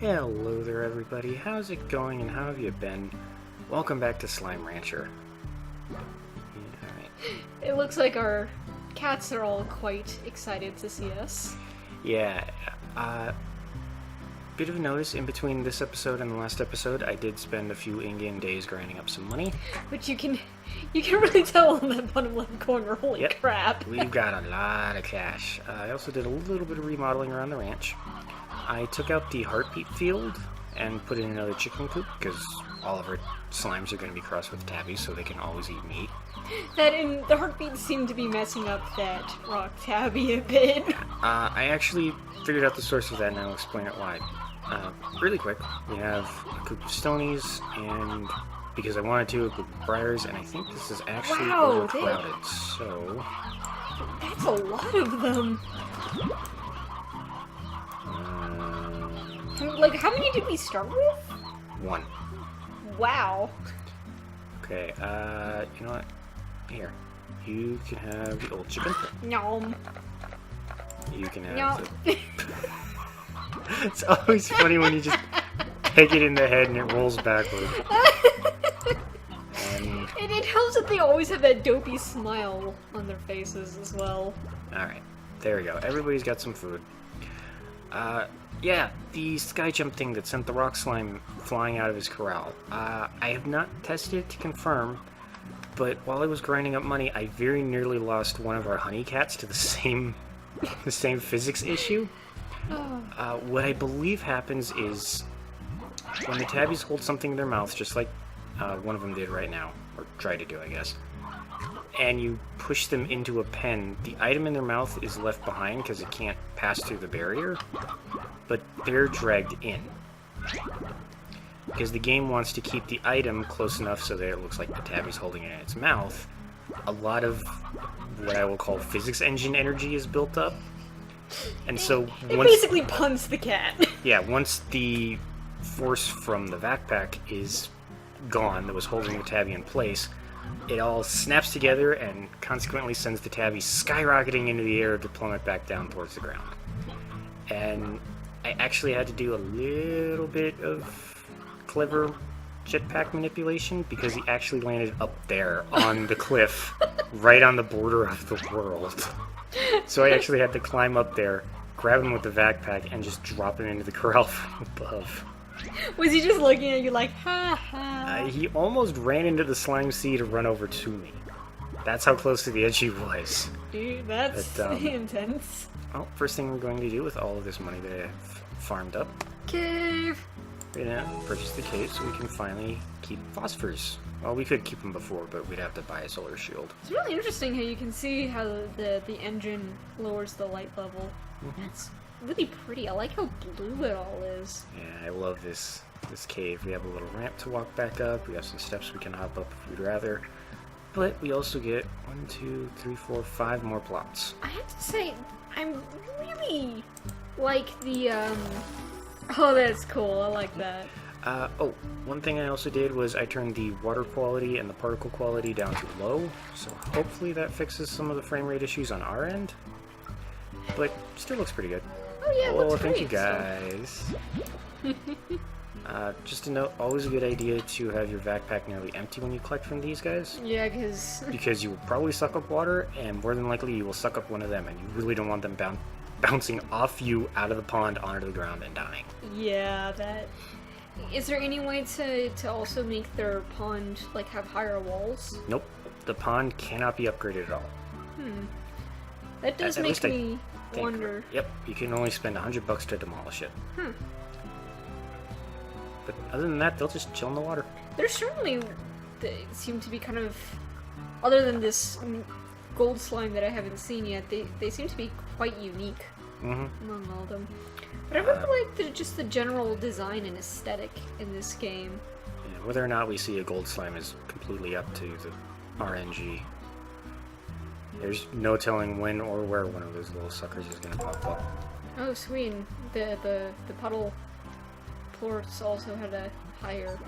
Hello there everybody, how's it going and how have you been? Welcome back to SlimeRancher. Alright. It looks like our cats are all quite excited to see us. Yeah, bit of a notice, in between this episode and the last episode, I did spend a few in-game days grinding up some money. Which you can really tell on that bottom left corner, holy crap. We've got a lot of cash. I also did a little bit of remodeling around the ranch. I took out the heartbeat field and put in another chicken coop because all of our slimes are going to be crossed with tabbies so they can always eat meat. That and the heartbeats seem to be messing up that rock tabby a bit. I actually figured out the source of that and I'll explain it why. Really quick, we have a coop of stonies and because I wanted to, a coop of briars, and I think this is actually overcrowded, so... That's a lot of them. Like, how many did we start with? 1. Wow. Okay, you know what? Here. You can have the old chicken. Nom. You can have No. the... It's always funny when you just peck it in the head and it rolls backward. And it helps that they always have that dopey smile on their faces as well. alright, there we go. Everybody's got some food. Yeah, the sky jump thing that sent the rock slime flying out of his corral. I have not tested it to confirm, but while I was grinding up money, I very nearly lost one of our honey cats to the same physics issue. What I believe happens is when the tabbies hold something in their mouth, just like one of them did right now, or tried to do, I guess, and you push them into a pen, the item in their mouth is left behind because it can't pass through the barrier, but they're dragged in. Because the game wants to keep the item close enough so that it looks like the tabby's holding it in its mouth. A lot of what I will call physics engine energy is built up. And so It once, basically punts the cat. yeah, once the force from the backpack is gone that was holding the tabby in place, it all snaps together and consequently sends the tabby skyrocketing into the air to plummet back down towards the ground. And I actually had to do a little bit of clever jetpack manipulation because he actually landed up there on the cliff, right on the border of the world. So I actually had to climb up there, grab him with the backpack, and just drop him into the corral from above. Was he just looking at you like, ha ha? He almost ran into the slime sea to run over to me. That's how close to the edge he was. Dude, that's intense. Well, first thing we're going to do with all of this money that I've farmed up, Cave. we're going to purchase the cave so we can finally keep phosphors. Well, we could keep them before, but we'd have to buy a solar shield. It's really interesting how you can see how the engine lowers the light level. That's really pretty. I like how blue it all is. Yeah, I love this cave. We have a little ramp to walk back up. We have some steps we can hop up if we'd rather. But we also get 1, 2, 3, 4, 5 more plots. I have to say, I'm really like the Oh, that's cool. I like that. Oh, one thing I also did was I turned the water quality and the particle quality down to low, so hopefully that fixes some of the frame rate issues on our end. But still looks pretty good. Oh yeah, it Oh, looks thank great, you guys. Just a note, always a good idea to have your backpack nearly empty when you collect from these guys. Yeah, Because you will probably suck up water, and more than likely you will suck up one of them, and you really don't want them bouncing off you out of the pond onto the ground and dying. yeah, that. Is there any way to also make their pond like have higher walls? Nope, the pond cannot be upgraded at all. That does At make least I me think. wonder. Yep, you can only spend $100 to demolish it. But other than that, they'll just chill in the water. There's certainly they seem to be kind of, other than this gold slime that I haven't seen yet, they seem to be quite unique among all of them. But I really like just the general design and aesthetic in this game. Yeah, whether or not we see a gold slime is completely up to the RNG. There's no telling when or where one of those little suckers is going to pop up. Oh, sweet. The puddle plorts also had a higher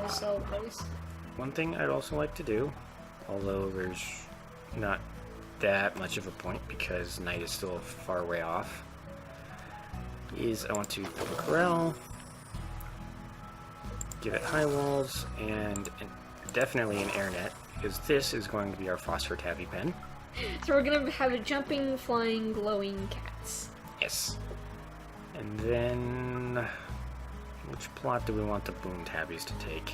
sell price. One thing I'd also like to do, although there's not that much of a point because night is still far way off, is I want to build a corral, give it high walls, and definitely an air net, because this is going to be our phosphor tabby pen. So we're gonna have a jumping, flying, glowing cats. Yes. And then, which plot do we want the boom tabbies to take?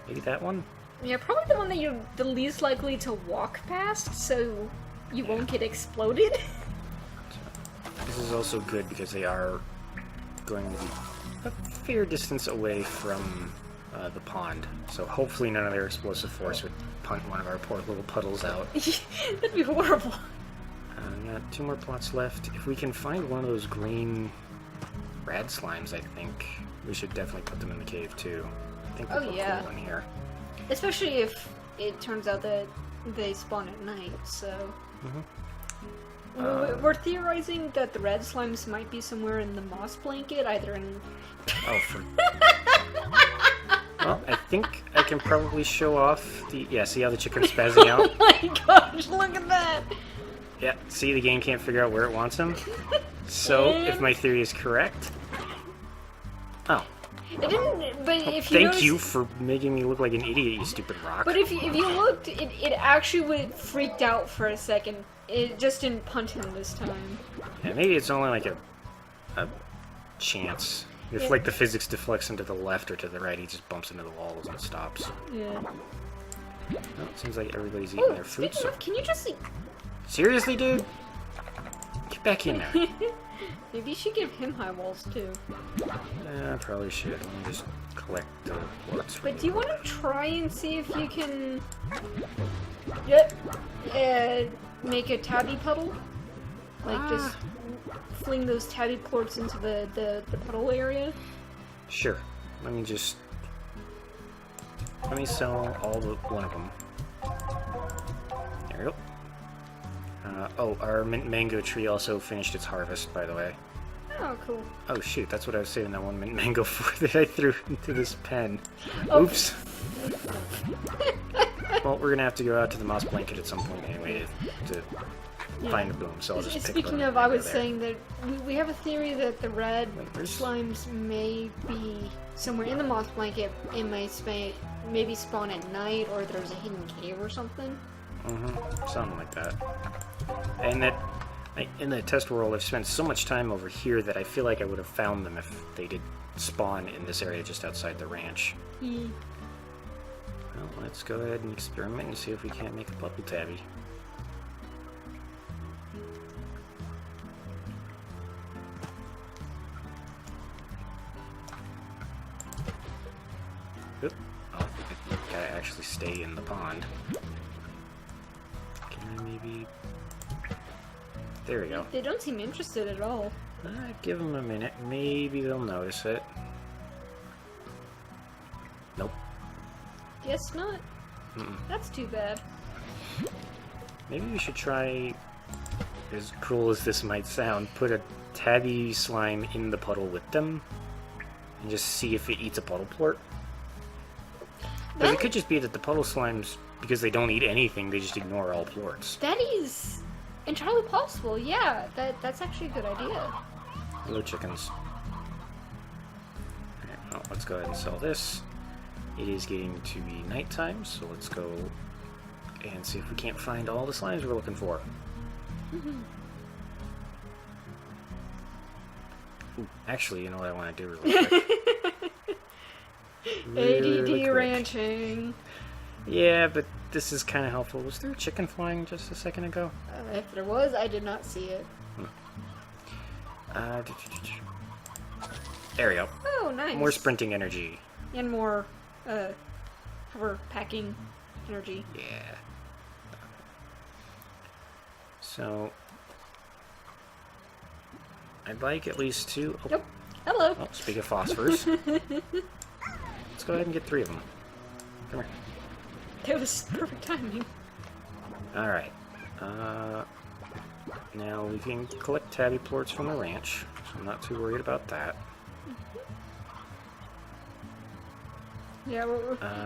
Maybe that one? Yeah, probably the one that you're the least likely to walk past, so you won't get exploded. This is also good because they are going to be a fair distance away from the pond, so hopefully none of their explosive force would punt one of our poor little puddles out. That'd be horrible. Got 2 more plots left. If we can find one of those green rad slimes, I think we should definitely put them in the cave too. I think they'll look cool in here. Especially if it turns out that they spawn at night, so... We're theorizing that the red slimes might be somewhere in the moss blanket, either in... Oh, for... Well, I think I can probably show off the... Yeah, see how the chicken's spazzing out? Oh my gosh, look at that! Yeah, see, the game can't figure out where it wants him. So, if my theory is correct... Oh. It didn't, but if you Thank notice, you for making me look like an idiot, you stupid rock. But if you looked, it actually would freaked out for a second. It just didn't punt him this time. Yeah, maybe it's only like a chance. If like the physics deflects him to the left or to the right, he just bumps into the walls and stops. Yeah. Well, it seems like everybody's eating their food. So... Can you just... Seriously, dude? Get back in there. Maybe you should give him high walls too. I probably should. Let me just collect the quartz. But do you want to try and see if you can... make a tabby puddle? Like just fling those tabby plorts into the puddle area? Sure. Let me sell all but one of them. There we go. Oh, our mint mango tree also finished its harvest, by the way. Oh, cool. Oh shoot, that's what I was saving that one mint mango for that I threw into this pen. Oh. Oops. Well, we're gonna have to go out to the moss blanket at some point anyway to find a boom, so I'll just pick Speaking one of, I was there. saying that we have a theory that the red slimes may be somewhere in the moss blanket. It may maybe spawn at night, or there's a hidden cave or something. Something like that. And that, in the test world, I've spent so much time over here that I feel like I would have found them if they did spawn in this area just outside the ranch. Well, let's go ahead and experiment and see if we can't make a bubble tabby. Oop. Oh, I gotta actually stay in the pond. Can I maybe... There we go. They don't seem interested at all. Give them a minute. Maybe they'll notice it. Nope. Guess not. That's too bad. Maybe we should try, as cruel as this might sound, put a tabby slime in the puddle with them and just see if it eats a puddle plort. Because it could just be that the puddle slimes, because they don't eat anything, they just ignore all plorts. That is entirely possible. Yeah, that's actually a good idea. Hello, chickens. Alright, well, let's go ahead and sell this. It is getting to be nighttime, so let's go and see if we can't find all the slimes we're looking for. Ooh, actually, you know what I want to do really quick? ADD ranching. Yeah, but this is kind of helpful. Was there a chicken flying just a second ago? If there was, I did not see it. There we go. Oh, nice. More sprinting energy. And more, hover packing energy. Yeah. So, I'd like at least 2. Oh, Nope. Hello. oh, speak of phosphors. Let's go ahead and get 3 of them. Come here. That was perfect timing. Alright. Now we can collect tabby plorts from the ranch, so I'm not too worried about that. Yeah,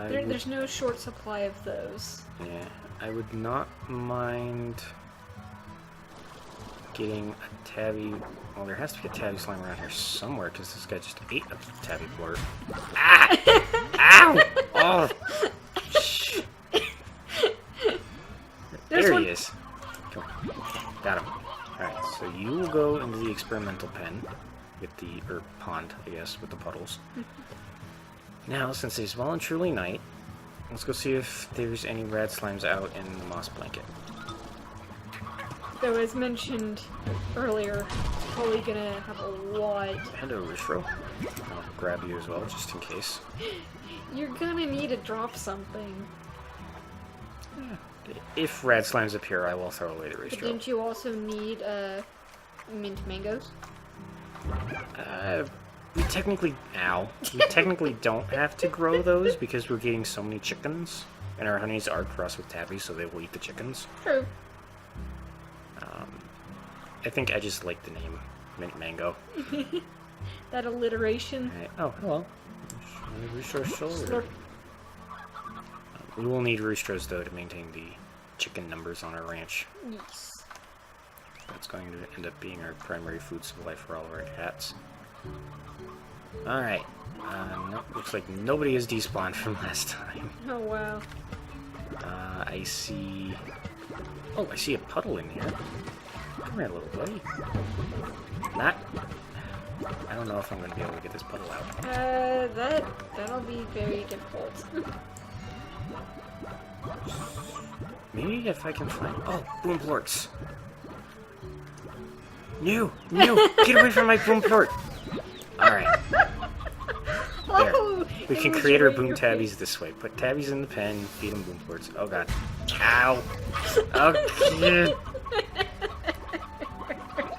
there's no short supply of those. Yeah, I would not mind getting a tabby... Well, there has to be a tabby slime around here somewhere, because this guy just ate a tabby blurt. Ah! Ow! Oh! Shh. There he is. Come on. Got him. Alright, so you will go into the experimental pen with the, or pond, I guess, with the puddles. Now, since it is well and truly night, let's go see if there's any rad slimes out in the moss blanket. Though, as mentioned earlier, probably gonna have a lot. Hello, Rishro. I'll grab you as well, just in case. You're gonna need to drop something. If rad slimes appear, I will throw away the But Rishro. didn't you also need mint mangoes? We technically don't have to grow those because we're getting so many chickens, and our honeys are crossed with tabbies, so they will eat the chickens. True. I think I just like the name Mint Mango. That alliteration. Right. Oh, hello. Rooster Slurp. We will need roosters, though, to maintain the chicken numbers on our ranch. Yes. That's going to end up being our primary food supply for all of our cats. Alright. Nope, looks like nobody has despawned from last time. Oh wow. I see... Oh, I see a puddle in here. Come here, little buddy. Not... I don't know if I'm going to be able to get this puddle out. That'll be very difficult. Maybe if I can find... Oh, boom plorts. No! Get away from my boom plort! Alright. There. Oh, We can create our boom tabbies this way. Put tabbies in the pen, feed them boom plorts. Oh god. Ow! Okay.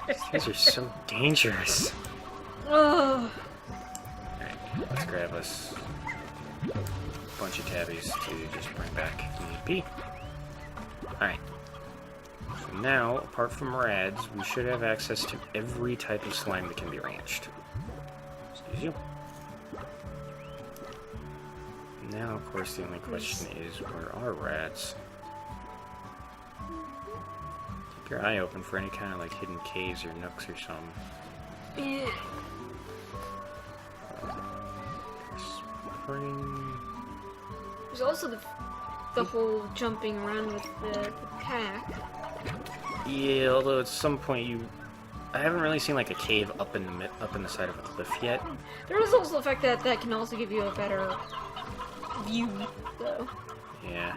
These guys are so dangerous. Oh. Alright, let's grab us a bunch of tabbies to just bring back if need be. Alright. So now, apart from rads, we should have access to every type of slime that can be ranched. Excuse you. Now, of course, the only question is, where are rads? Keep your eye open for any kind of, like, hidden caves or nooks or something. Spring... There's also the whole jumping around with the pack. Yeah, although at some point I haven't really seen like a cave up in the side of a cliff yet. There is also the fact that that can also give you a better view, though. Yeah.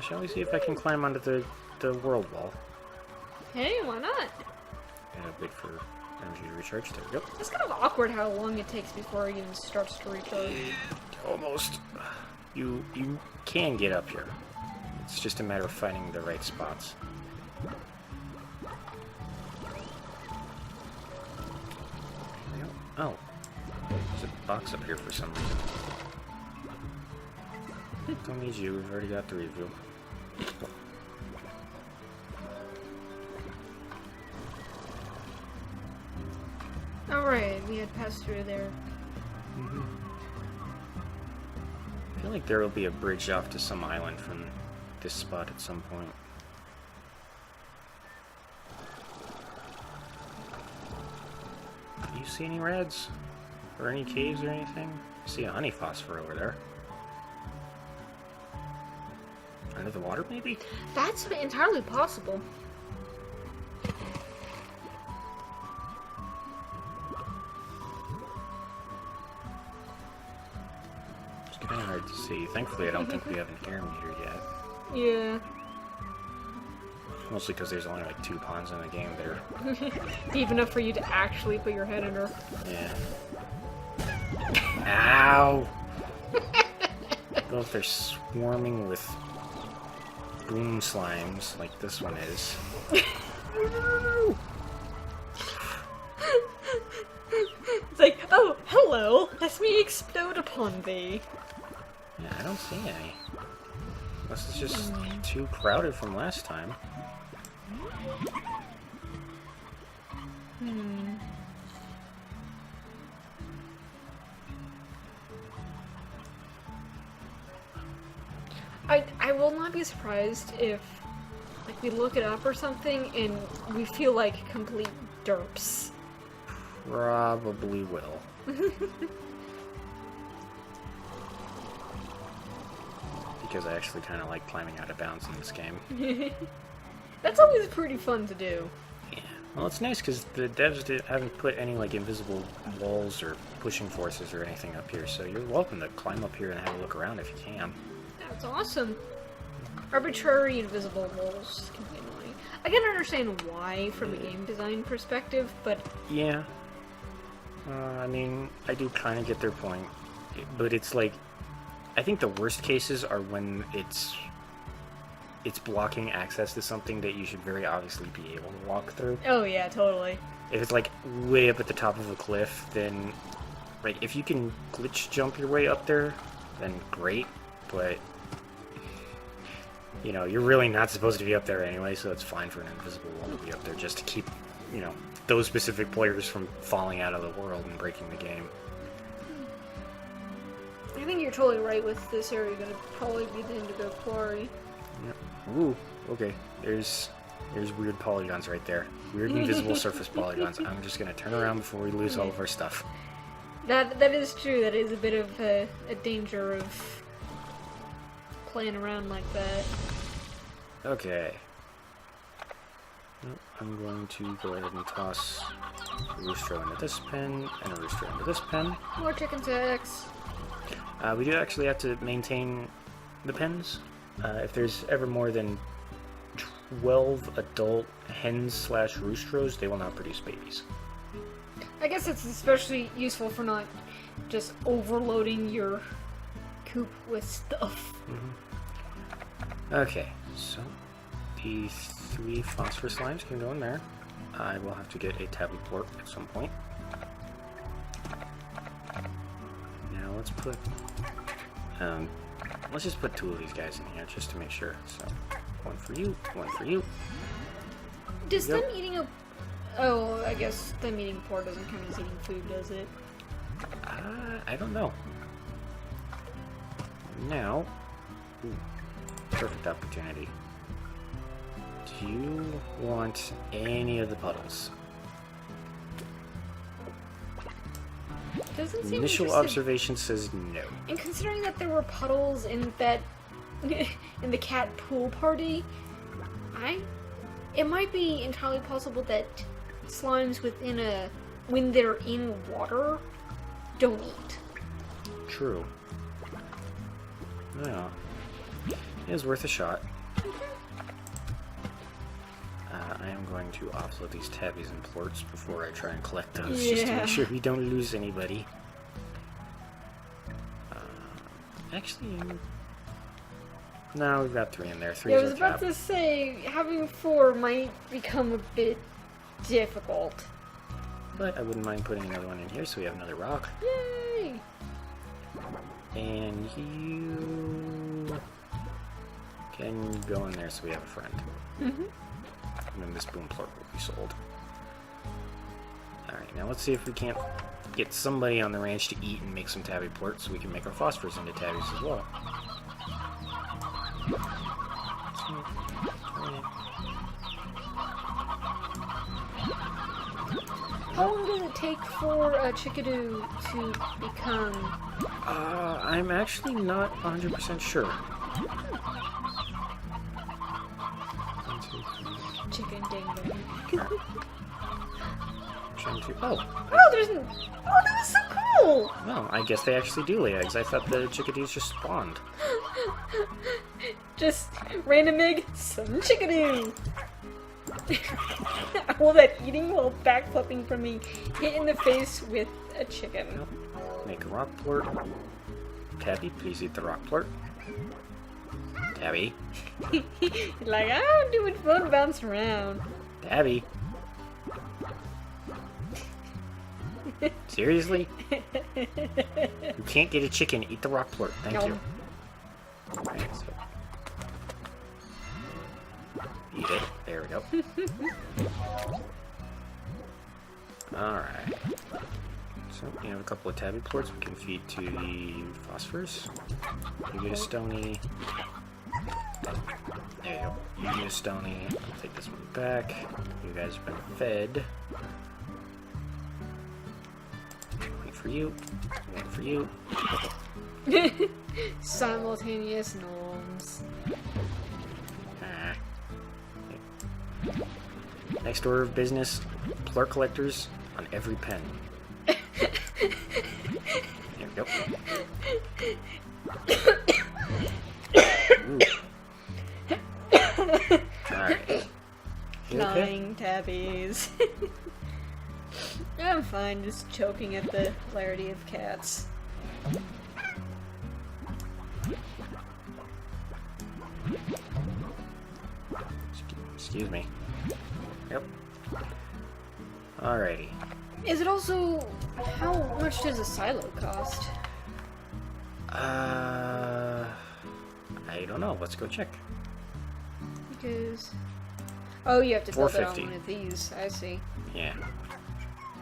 Shall we see if I can climb onto the world wall? Hey, why not? Gotta wait for energy to recharge. There we go. It's kind of awkward how long it takes before it even starts to recharge. Almost. You can get up here. It's just a matter of finding the right spots. Oh. There's a box up here for some reason. Don't need you, we've already got three of you. Alright, we had passed through there. I feel like there will be a bridge off to some island from this spot at some point. Do you see any rads? Or any caves or anything? I see a honey phosphor over there. Under the water, maybe? That's entirely possible. It's kind of hard to see. Thankfully, I don't think we have an air meter yet. Yeah. Mostly because there's only like 2 ponds in the game there. Deep enough for you to actually put your head under. Yeah. Ow! Well, if they're swarming with boom slimes like this one is. It's like, oh, hello, let me explode upon thee. Yeah, I don't see any. Unless it's just too crowded from last time. I will not be surprised if, like, we look it up or something, and we feel like complete derps. Probably will. Because I actually kind of like climbing out of bounds in this game. That's always pretty fun to do. Yeah. Well, it's nice because the devs haven't put any like invisible walls or pushing forces or anything up here, so you're welcome to climb up here and have a look around if you can. That's awesome. Arbitrary invisible walls can be annoying. I can understand why from a game design perspective, but... Yeah. I mean, I do kind of get their point, but it's like, I think the worst cases are when it's blocking access to something that you should very obviously be able to walk through. Oh yeah, totally. If it's like way up at the top of a cliff, then like if you can glitch jump your way up there, then great, but you know, you're really not supposed to be up there anyway, so it's fine for an invisible wall to be up there just to keep, you know, those specific players from falling out of the world and breaking the game. I think you're totally right with this area gonna probably be the Indigo Quarry. Yep. Ooh, okay. There's weird polygons right there. Weird invisible surface polygons. I'm just gonna turn around before we lose all of our stuff. That is true. That is a bit of a danger of playing around like that. Okay. I'm going to go ahead and toss a rooster into this pen and a rooster into this pen. More chicken sacks. We do actually have to maintain the pens. If there's ever more than 12 adult hens/roosters, they will not produce babies. I guess it's especially useful for not just overloading your coop with stuff. Mm-hmm. Okay, so the 3 phosphorus slimes can go in there. I will have to get a tabby plort at some point. Now let's put... let's just put 2 of these guys in here just to make sure. So, 1 for you, 1 for you. Does them eating a... Oh, I guess them eating plort doesn't count as eating food, does it? I don't know. Now... Ooh, perfect opportunity. Do you want any of the puddles? Doesn't seem Initial interested. observation says no. And considering that there were puddles in that in the cat pool party, it might be entirely possible that slimes when they're in water don't eat. True. Yeah. It is worth a shot. I am going to offload these tabbies and plorts before I try and collect those, just to make sure we don't lose anybody. Actually, no, we've got 3 in there. 3 Yeah, I is was our about cap. to say, having 4 might become a bit difficult. But I wouldn't mind putting another one in here, so we have another rock. Yay! And you can go in there so we have a friend. Mm-hmm. And then this boom plort will be sold. Alright, now let's see if we can't get somebody on the ranch to eat and make some tabby plorts so we can make our phosphorus into tabbies as well. How long does it take for a chickadee to become... I'm actually not 100% sure. Chicken ding dong. Oh, there's... Oh, that was so cool! Well, I guess they actually do lay eggs. I thought the chickadees just spawned. Just random egg, some chickadee! All that eating while backflipping from me, hit in the face with a chicken. Make a rock plort. Tabby, please eat the rock plort. Tabby. Like, I'm doing fun, bounce around. Tabby. Seriously? You can't get a chicken. Eat the rock plort. Thank No. you. Alright, so. Eat it. There we go. Alright. So, we have a couple of tabby plorts we can feed to the phosphorus. You get a stony. There you You Stony. I'll take this one back. You guys have been fed. One for you. One for you. Simultaneous gnomes. Ah. Next order of business, plurt collectors on every pen. There we go. Alright. Flying tabbies. I'm fine, just choking at the hilarity of cats. Excuse me. Yep. Alrighty. Is it also... how much does a silo cost? I don't know. Let's go check. Because... oh, you have to build it on $4.50. one of these. I see. Yeah.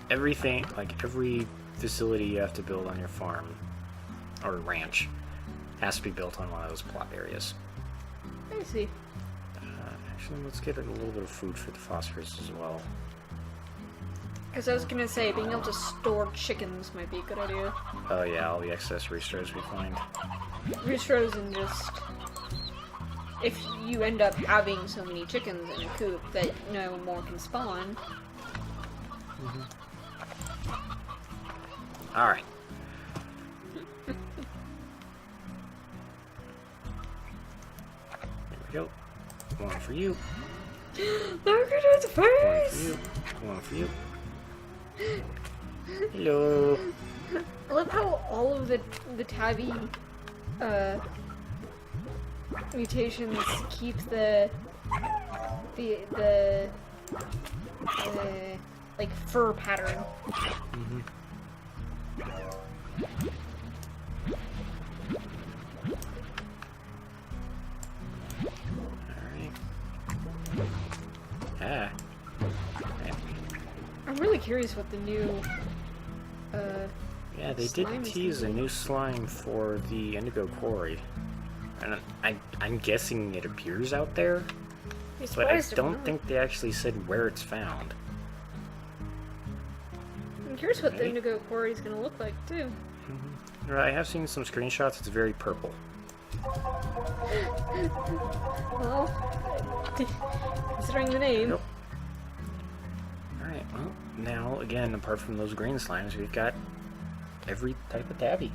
Everything, like every facility you have to build on your farm or ranch has to be built on one of those plot areas. I see. Actually, let's get a little bit of food for the phosphorus as well. Because I was gonna say, being able to store chickens might be a good idea. Oh yeah, all the excess restores we find. Restores and just... if you end up having so many chickens in a coop that no more can spawn. Alright. There we go. One for you. Look at its One for face! you. One for you. Hello. I love how all of the tabby mutations keep the like fur pattern. Alright. Ah. I'm really curious what the new Yeah, they slime did is tease a gonna be. new slime for the Indigo Quarry. And I'm guessing it appears out there, but I don't think they actually said where it's found. I'm curious what the Right. Indigo Quarry is gonna look like too. I have seen some screenshots, it's very purple. Well, considering the name. Yep. Alright, well, now, again, apart from those green slimes, we've got every type of tabby.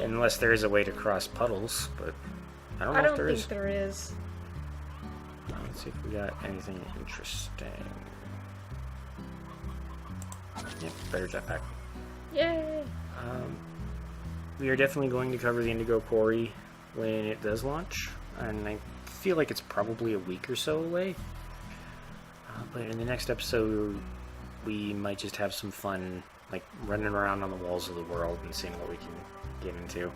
Unless there is a way to cross puddles, but I don't know I if don't there think is. there is. Let's see if we got anything interesting. Yep, better jetpack. Yay! We are definitely going to cover the Indigo Quarry when it does launch, and I feel like it's probably a week or so away. But in the next episode, we might just have some fun, like running around on the walls of the world and seeing what we can get into.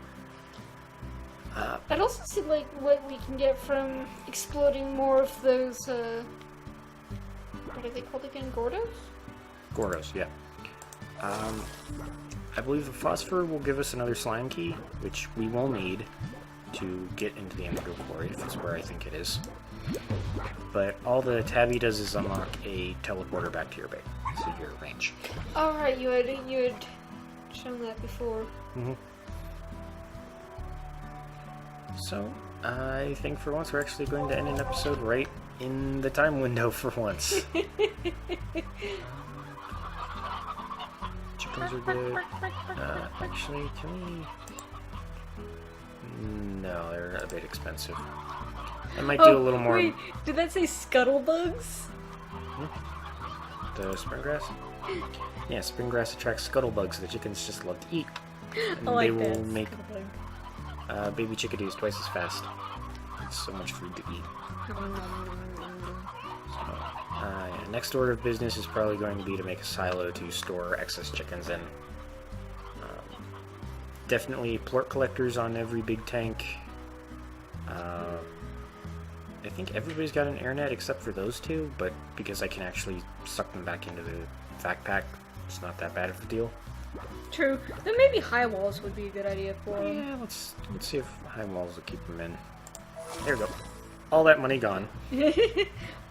I'd also see like what we can get from exploding more of those. What are they called again? Gordos? Goros, yeah. I believe the phosphor will give us another slime key, which we will need to get into the Indigo Quarry, if it's where I think it is. But all the tabby does is unlock a teleporter back to your base, to your range. All right, you had shown that before. So, I think for once we're actually going to end an episode right in the time window for once. Chickens are good. Actually, can we... No, they're a bit expensive. I might do a little more... Wait, did that say scuttlebugs? The spring grass? Yeah, spring grass attracts scuttlebugs the chickens just love to eat. And I like they will that. make baby chickadees twice as fast. It's so much food to eat. Yeah, next order of business is probably going to be to make a silo to store excess chickens in. Definitely plort collectors on every big tank. I think everybody's got an air net except for those two, but because I can actually suck them back into the backpack, it's not that bad of a deal. True. Then maybe high walls would be a good idea for them. Yeah, let's see if high walls will keep them in. There we go. all that money gone.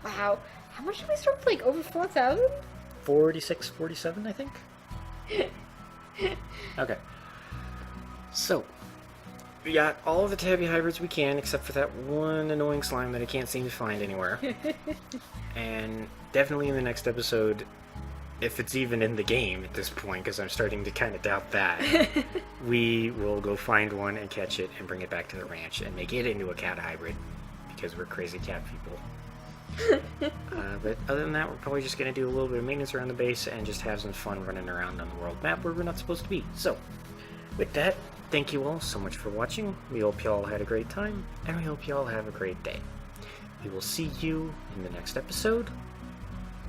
Wow. How much did we start with? Like, over 4,000? 46, 47, I think. Okay. So, we got all of the tabby hybrids we can, except for that one annoying slime that I can't seem to find anywhere. And definitely in the next episode, if it's even in the game at this point, because I'm starting to kind of doubt that, we will go find one and catch it and bring it back to the ranch and make it into a cat hybrid, because we're crazy cat people. But other than that, we're probably just going to do a little bit of maintenance around the base and just have some fun running around on the world map where we're not supposed to be. So, with that, thank you all so much for watching. We hope you all had a great time, and we hope you all have a great day. We will see you in the next episode,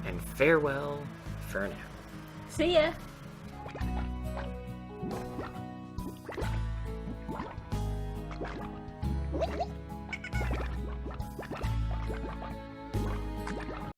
and farewell for now. See ya! What?